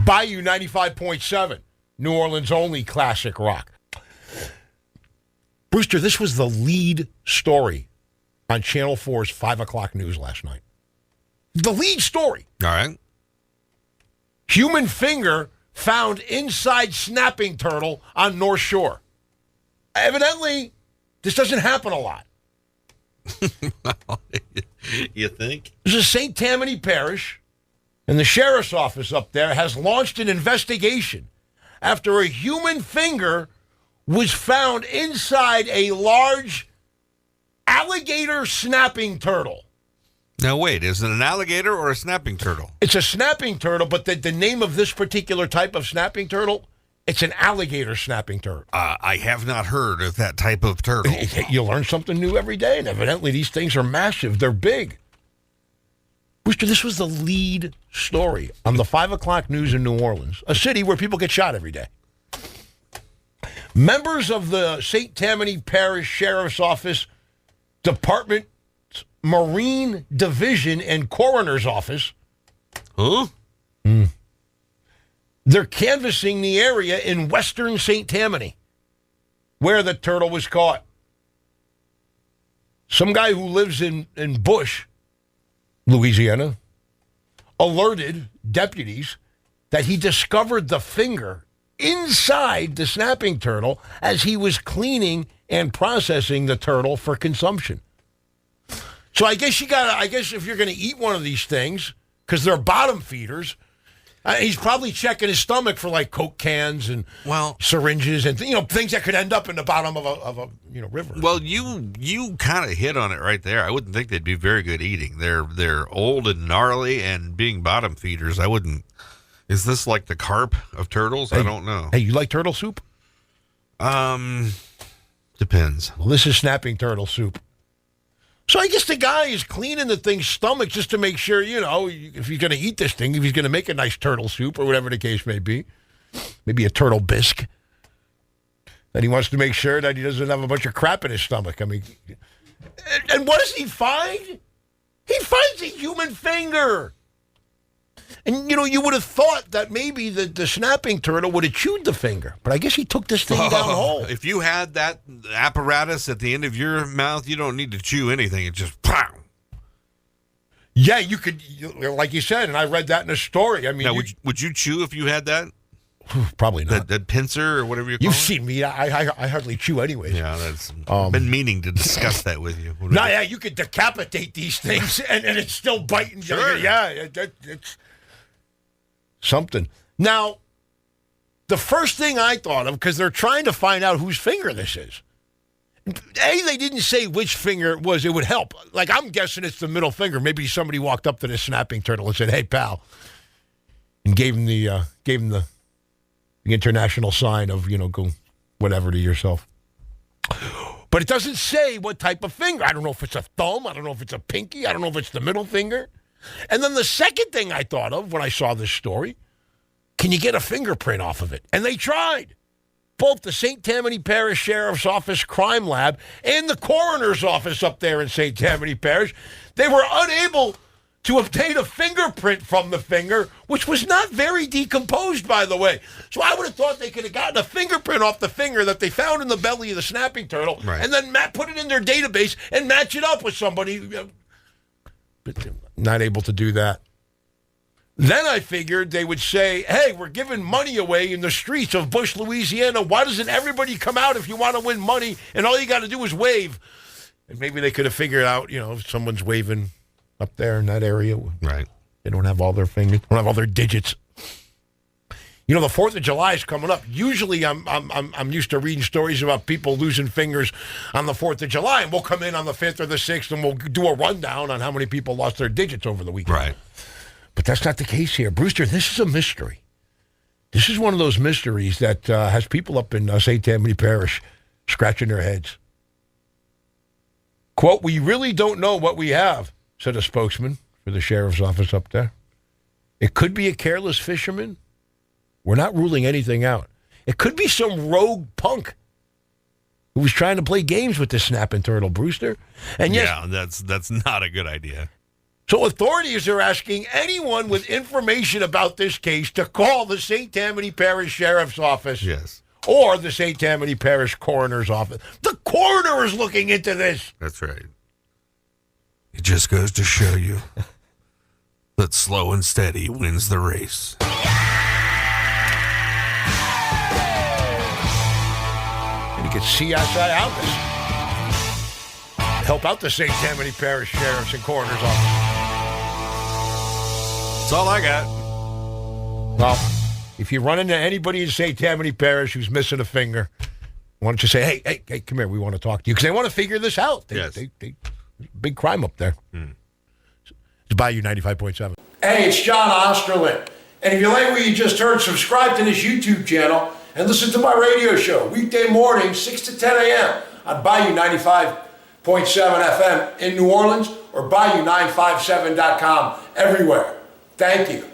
Bayou 95.7, New Orleans' only classic rock. Brewster, this was the lead story on Channel 4's 5 o'clock news last night. The lead story. All right. Human finger found inside snapping turtle on North Shore. Evidently, this doesn't happen a lot. You think? This is St. Tammany Parish, and the sheriff's office up there has launched an investigation after a human finger was found inside a large alligator snapping turtle. Now, wait, is it an alligator or a snapping turtle? It's a snapping turtle, but the name of this particular type of snapping turtle, it's an alligator snapping turtle. I have not heard of that type of turtle. You learn something new every day, and evidently these things are massive. They're big. Brewster, this was the lead story on the 5 o'clock news in New Orleans, a city where people get shot every day. Members of the St. Tammany Parish Sheriff's Office Department Marine Division and Coroner's Office. Huh? They're canvassing the area in western St. Tammany where the turtle was caught. Some guy who lives in Bush, Louisiana, alerted deputies that he discovered the finger inside the snapping turtle as he was cleaning and processing the turtle for consumption. So I guess if you're going to eat one of these things, because they're bottom feeders, he's probably checking his stomach for like Coke cans and syringes and things that could end up in the bottom of a river. Well, you kind of hit on it right there. I wouldn't think they'd be very good eating. They're old and gnarly, and being bottom feeders, I wouldn't. Is this like the carp of turtles? Hey, I don't know. Hey, you like turtle soup? Depends. Well, this is snapping turtle soup. So I guess the guy is cleaning the thing's stomach just to make sure, if he's going to eat this thing, if he's going to make a nice turtle soup or whatever the case may be, maybe a turtle bisque, that he wants to make sure that he doesn't have a bunch of crap in his stomach. I mean, and what does he find? He finds a human finger. And, you would have thought that maybe the snapping turtle would have chewed the finger. But I guess he took this thing down whole. If you had that apparatus at the end of your mouth, you don't need to chew anything. It just, pow. Yeah, you could, like you said, and I read that in a story. I mean, now, would you chew if you had that? Probably not. That pincer or whatever you call it? You've seen me. I hardly chew anyways. Yeah, that's been meaning to discuss that with you. Yeah, you could decapitate these things and it's still biting. Sure. Yeah, it's something. Now, the first thing I thought of, because they're trying to find out whose finger this is. They didn't say which finger it was. It would help. Like, I'm guessing it's the middle finger. Maybe somebody walked up to the snapping turtle and said, "Hey, pal," and gave him the international sign of, go whatever to yourself. But it doesn't say what type of finger. I don't know if it's a thumb. I don't know if it's a pinky. I don't know if it's the middle finger. And then the second thing I thought of when I saw this story, can you get a fingerprint off of it? And they tried. Both the St. Tammany Parish Sheriff's Office Crime Lab and the Coroner's Office up there in St. Tammany Parish, they were unable to obtain a fingerprint from the finger, which was not very decomposed, by the way. So I would have thought they could have gotten a fingerprint off the finger that they found in the belly of the snapping turtle, right, and then put it in their database and match it up with somebody. But not able to do that. Then I figured they would say, "Hey, we're giving money away in the streets of Bush, Louisiana. Why doesn't everybody come out if you want to win money, and all you got to do is wave?" And maybe they could have figured out, if someone's waving up there in that area. Right. They don't have all their fingers, don't have all their digits. The 4th of July is coming up. Usually I'm used to reading stories about people losing fingers on the 4th of July, and we'll come in on the 5th or the 6th, and we'll do a rundown on how many people lost their digits over the weekend. Right. But that's not the case here. Brewster, this is a mystery. This is one of those mysteries that has people up in St. Tammany Parish scratching their heads. Quote, "We really don't know what we have," said a spokesman for the sheriff's office up there. "It could be a careless fisherman. We're not ruling anything out. It could be some rogue punk who was trying to play games with the snapping turtle, Brewster." And yes, yeah, that's not a good idea. So authorities are asking anyone with information about this case to call the St. Tammany Parish Sheriff's Office. Yes. Or the St. Tammany Parish Coroner's Office. The coroner is looking into this. That's right. It just goes to show you that slow and steady wins the race. And you can CSI out this. Help out the St. Tammany Parish Sheriff's and Coroner's Office. That's all I got. Well, if you run into anybody in St. Tammany Parish who's missing a finger, why don't you say, hey, come here, we want to talk to you. Because they want to figure this out. Yes. Big crime up there. It's Bayou 95.7. Hey, it's John Osterlind. And if you like what you just heard, subscribe to this YouTube channel and listen to my radio show weekday mornings, 6 to 10 a.m. on Bayou 95.7 FM in New Orleans or Bayou957.com everywhere. Thank you.